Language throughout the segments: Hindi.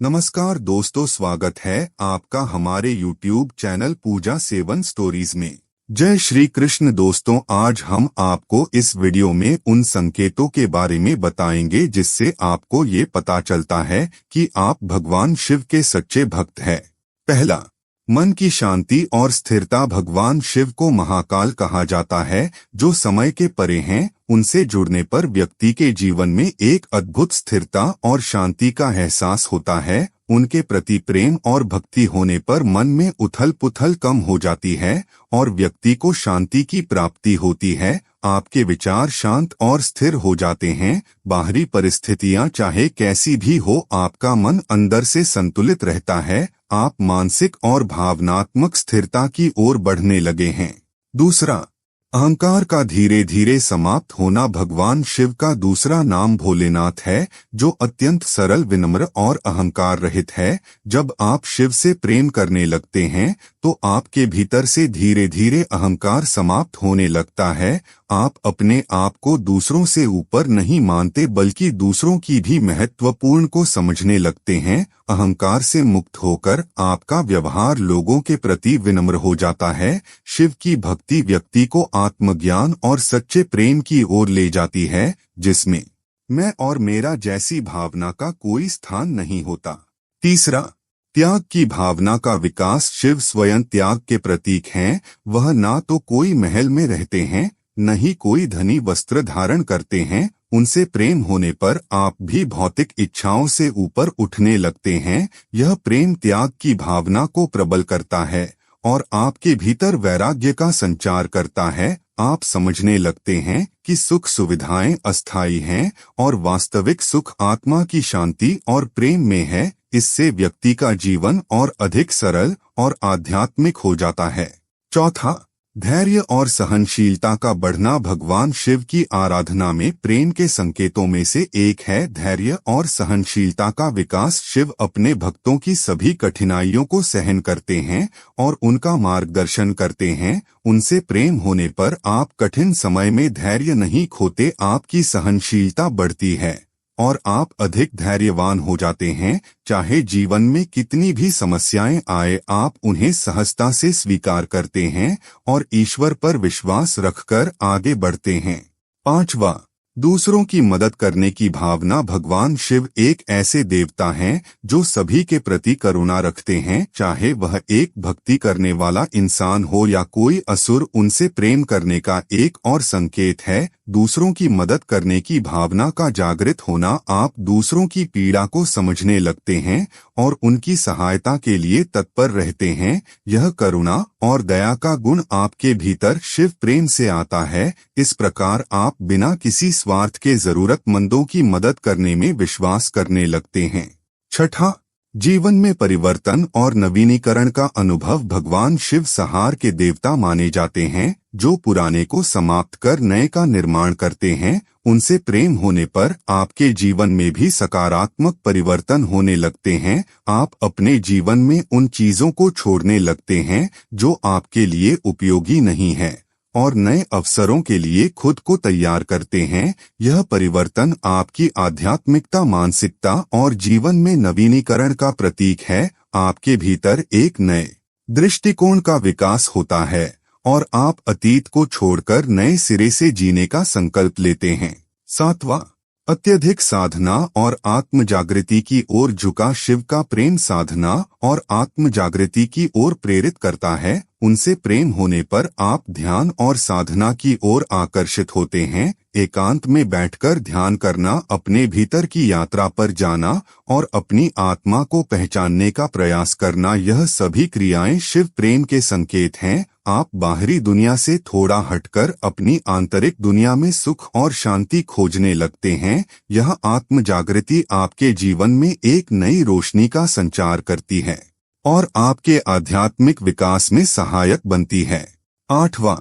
नमस्कार दोस्तों, स्वागत है आपका हमारे YouTube चैनल पूजा 7 स्टोरीज में। जय श्री कृष्ण दोस्तों, आज हम आपको इस वीडियो में उन संकेतों के बारे में बताएंगे जिससे आपको ये पता चलता है कि आप भगवान शिव के सच्चे भक्त हैं। पहला, मन की शांति और स्थिरता। भगवान शिव को महाकाल कहा जाता है, जो समय के परे हैं। उनसे जुड़ने पर व्यक्ति के जीवन में एक अद्भुत स्थिरता और शांति का एहसास होता है। उनके प्रति प्रेम और भक्ति होने पर मन में उथल पुथल कम हो जाती है और व्यक्ति को शांति की प्राप्ति होती है। आपके विचार शांत और स्थिर हो जाते हैं। बाहरी परिस्थितियां चाहे कैसी भी हो, आपका मन अंदर से संतुलित रहता है। आप मानसिक और भावनात्मक स्थिरता की ओर बढ़ने लगे हैं। दूसरा, अहंकार का धीरे धीरे समाप्त होना। भगवान शिव का दूसरा नाम भोलेनाथ है, जो अत्यंत सरल, विनम्र और अहंकार रहित है। जब आप शिव से प्रेम करने लगते हैं तो आपके भीतर से धीरे धीरे अहंकार समाप्त होने लगता है। आप अपने आप को दूसरों से ऊपर नहीं मानते, बल्कि दूसरों की भी महत्वपूर्ण को समझने लगते हैं। अहंकार से मुक्त होकर आपका व्यवहार लोगों के प्रति विनम्र हो जाता है। शिव की भक्ति व्यक्ति को आत्मज्ञान और सच्चे प्रेम की ओर ले जाती है, जिसमें मैं और मेरा जैसी भावना का कोई स्थान नहीं होता। तीसरा, त्याग की भावना का विकास। शिव स्वयं त्याग के प्रतीक हैं। वह ना तो कोई महल में रहते हैं, न ही कोई धनी वस्त्र धारण करते हैं। उनसे प्रेम होने पर आप भी भौतिक इच्छाओं से ऊपर उठने लगते हैं। यह प्रेम त्याग की भावना को प्रबल करता है और आपके भीतर वैराग्य का संचार करता है। आप समझने लगते हैं कि सुख सुविधाएं अस्थायी हैं और वास्तविक सुख आत्मा की शांति और प्रेम में है। इससे व्यक्ति का जीवन और अधिक सरल और आध्यात्मिक हो जाता है। चौथा, धैर्य और सहनशीलता का बढ़ना। भगवान शिव की आराधना में प्रेम के संकेतों में से एक है धैर्य और सहनशीलता का विकास। शिव अपने भक्तों की सभी कठिनाइयों को सहन करते हैं और उनका मार्गदर्शन करते हैं। उनसे प्रेम होने पर आप कठिन समय में धैर्य नहीं खोते, आपकी सहनशीलता बढ़ती है और आप अधिक धैर्यवान हो जाते हैं। चाहे जीवन में कितनी भी समस्याएं आए, आप उन्हें सहजता से स्वीकार करते हैं और ईश्वर पर विश्वास रखकर आगे बढ़ते हैं। पांचवा, दूसरों की मदद करने की भावना। भगवान शिव एक ऐसे देवता हैं जो सभी के प्रति करुणा रखते हैं। चाहे वह एक भक्ति करने वाला इंसान हो या कोई असुर, उनसे प्रेम करने का एक और संकेत है दूसरों की मदद करने की भावना का जागृत होना। आप दूसरों की पीड़ा को समझने लगते हैं और उनकी सहायता के लिए तत्पर रहते हैं। यह करुणा और दया का गुण आपके भीतर शिव प्रेम से आता है। इस प्रकार आप बिना किसी स्वार्थ के जरूरतमंदों की मदद करने में विश्वास करने लगते हैं। छठा, जीवन में परिवर्तन और नवीनीकरण का अनुभव। भगवान शिव संहार के देवता माने जाते हैं, जो पुराने को समाप्त कर नए का निर्माण करते हैं। उनसे प्रेम होने पर आपके जीवन में भी सकारात्मक परिवर्तन होने लगते हैं। आप अपने जीवन में उन चीजों को छोड़ने लगते हैं जो आपके लिए उपयोगी नहीं है और नए अवसरों के लिए खुद को तैयार करते हैं। यह परिवर्तन आपकी आध्यात्मिकता, मानसिकता और जीवन में नवीनीकरण का प्रतीक है। आपके भीतर एक नए दृष्टिकोण का विकास होता है और आप अतीत को छोड़कर नए सिरे से जीने का संकल्प लेते हैं। सातवां, अत्यधिक साधना और आत्म जागृति की ओर झुका। शिव का प्रेम साधना और आत्म जागृति की ओर प्रेरित करता है। उनसे प्रेम होने पर आप ध्यान और साधना की ओर आकर्षित होते हैं। एकांत में बैठकर ध्यान करना, अपने भीतर की यात्रा पर जाना और अपनी आत्मा को पहचानने का प्रयास करना, यह सभी क्रियाएं शिव प्रेम के संकेत हैं। आप बाहरी दुनिया से थोड़ा हटकर अपनी आंतरिक दुनिया में सुख और शांति खोजने लगते हैं। यह आत्म जागृति आपके जीवन में एक नई रोशनी का संचार करती है और आपके आध्यात्मिक विकास में सहायक बनती है। आठवां,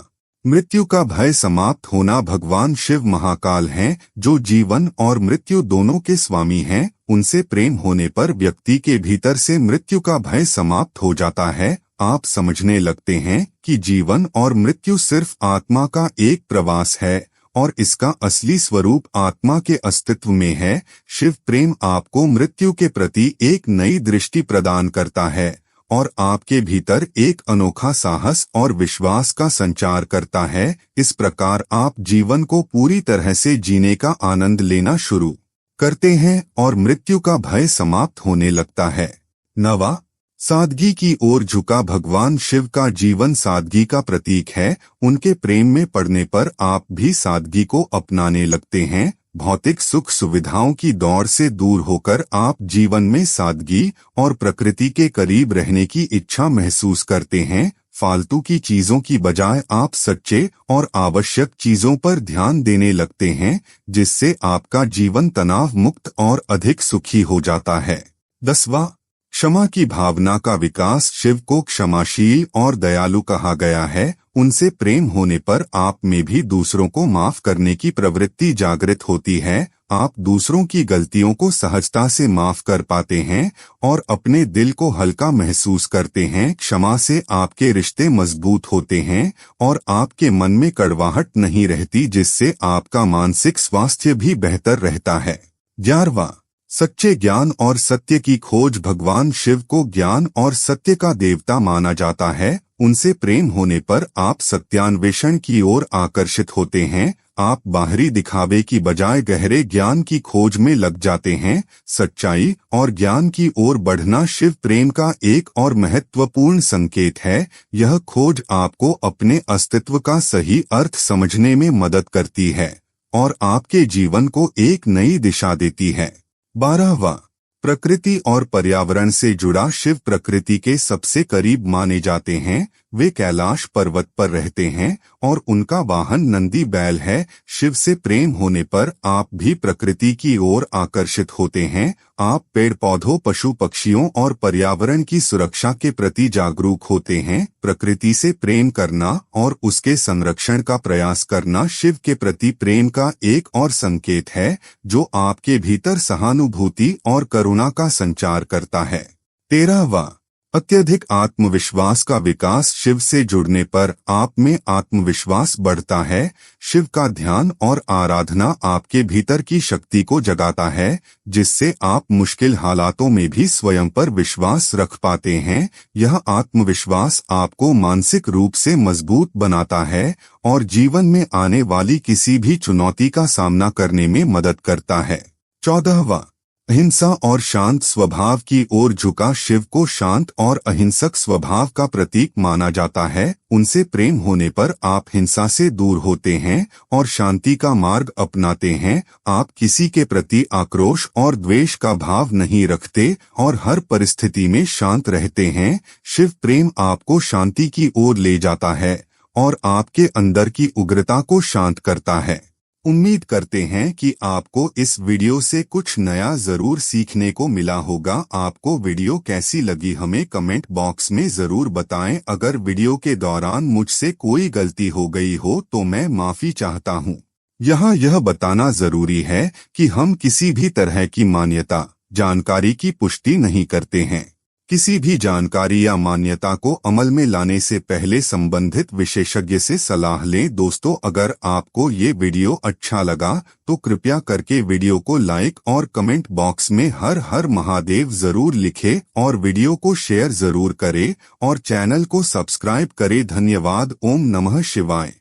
मृत्यु का भय समाप्त होना। भगवान शिव महाकाल हैं, जो जीवन और मृत्यु दोनों के स्वामी हैं। उनसे प्रेम होने पर व्यक्ति के भीतर से मृत्यु का भय समाप्त हो जाता है। आप समझने लगते हैं कि जीवन और मृत्यु सिर्फ आत्मा का एक प्रवास है और इसका असली स्वरूप आत्मा के अस्तित्व में है। शिव प्रेम आपको मृत्यु के प्रति एक नई दृष्टि प्रदान करता है और आपके भीतर एक अनोखा साहस और विश्वास का संचार करता है। इस प्रकार आप जीवन को पूरी तरह से जीने का आनंद लेना शुरू करते हैं और मृत्यु का भय समाप्त होने लगता है। 9वां, सादगी की ओर झुका। भगवान शिव का जीवन सादगी का प्रतीक है। उनके प्रेम में पड़ने पर आप भी सादगी को अपनाने लगते हैं। भौतिक सुख सुविधाओं की दौड़ से दूर होकर आप जीवन में सादगी और प्रकृति के करीब रहने की इच्छा महसूस करते हैं। फालतू की चीजों की बजाय आप सच्चे और आवश्यक चीजों पर ध्यान देने लगते हैं, जिससे आपका जीवन तनाव मुक्त और अधिक सुखी हो जाता है। 10वां, क्षमा की भावना का विकास। शिव को क्षमाशील और दयालु कहा गया है। उनसे प्रेम होने पर आप में भी दूसरों को माफ करने की प्रवृत्ति जागृत होती है। आप दूसरों की गलतियों को सहजता से माफ कर पाते हैं और अपने दिल को हल्का महसूस करते हैं। क्षमा से आपके रिश्ते मजबूत होते हैं और आपके मन में कड़वाहट नहीं रहती, जिससे आपका मानसिक स्वास्थ्य भी बेहतर रहता है। 11वां, सच्चे ज्ञान और सत्य की खोज। भगवान शिव को ज्ञान और सत्य का देवता माना जाता है। उनसे प्रेम होने पर आप सत्यान्वेषण की ओर आकर्षित होते हैं। आप बाहरी दिखावे की बजाय गहरे ज्ञान की खोज में लग जाते हैं। सच्चाई और ज्ञान की ओर बढ़ना शिव प्रेम का एक और महत्वपूर्ण संकेत है। यह खोज आपको अपने अस्तित्व का सही अर्थ समझने में मदद करती है और आपके जीवन को एक नई दिशा देती है। 12वां, प्रकृति और पर्यावरण से जुड़ा। शिव प्रकृति के सबसे करीब माने जाते हैं। वे कैलाश पर्वत पर रहते हैं और उनका वाहन नंदी बैल है। शिव से प्रेम होने पर आप भी प्रकृति की ओर आकर्षित होते हैं। आप पेड़ पौधों, पशु पक्षियों और पर्यावरण की सुरक्षा के प्रति जागरूक होते हैं। प्रकृति से प्रेम करना और उसके संरक्षण का प्रयास करना शिव के प्रति प्रेम का एक और संकेत है, जो आपके भीतर सहानुभूति और करुणा का संचार करता है। 13वां, अत्यधिक आत्मविश्वास का विकास। शिव से जुड़ने पर आप में आत्मविश्वास बढ़ता है। शिव का ध्यान और आराधना आपके भीतर की शक्ति को जगाता है, जिससे आप मुश्किल हालातों में भी स्वयं पर विश्वास रख पाते हैं। यह आत्मविश्वास आपको मानसिक रूप से मजबूत बनाता है और जीवन में आने वाली किसी भी चुनौती का सामना करने में मदद करता है। 14वां, अहिंसा और शांत स्वभाव की ओर झुका। शिव को शांत और अहिंसक स्वभाव का प्रतीक माना जाता है। उनसे प्रेम होने पर आप हिंसा से दूर होते हैं और शांति का मार्ग अपनाते हैं। आप किसी के प्रति आक्रोश और द्वेष का भाव नहीं रखते और हर परिस्थिति में शांत रहते हैं। शिव प्रेम आपको शांति की ओर ले जाता है और आपके अंदर की उग्रता को शांत करता है। उम्मीद करते हैं कि आपको इस वीडियो से कुछ नया जरूर सीखने को मिला होगा। आपको वीडियो कैसी लगी हमें कमेंट बॉक्स में जरूर बताएं। अगर वीडियो के दौरान मुझसे कोई गलती हो गई हो तो मैं माफी चाहता हूं। यहाँ यह बताना जरूरी है कि हम किसी भी तरह की मान्यता, जानकारी की पुष्टि नहीं करते हैं। किसी भी जानकारी या मान्यता को अमल में लाने से पहले संबंधित विशेषज्ञ से सलाह लें। दोस्तों, अगर आपको ये वीडियो अच्छा लगा तो कृपया करके वीडियो को लाइक और कमेंट बॉक्स में हर हर महादेव जरूर लिखें और वीडियो को शेयर जरूर करें और चैनल को सब्सक्राइब करें। धन्यवाद। ओम नमः शिवाय।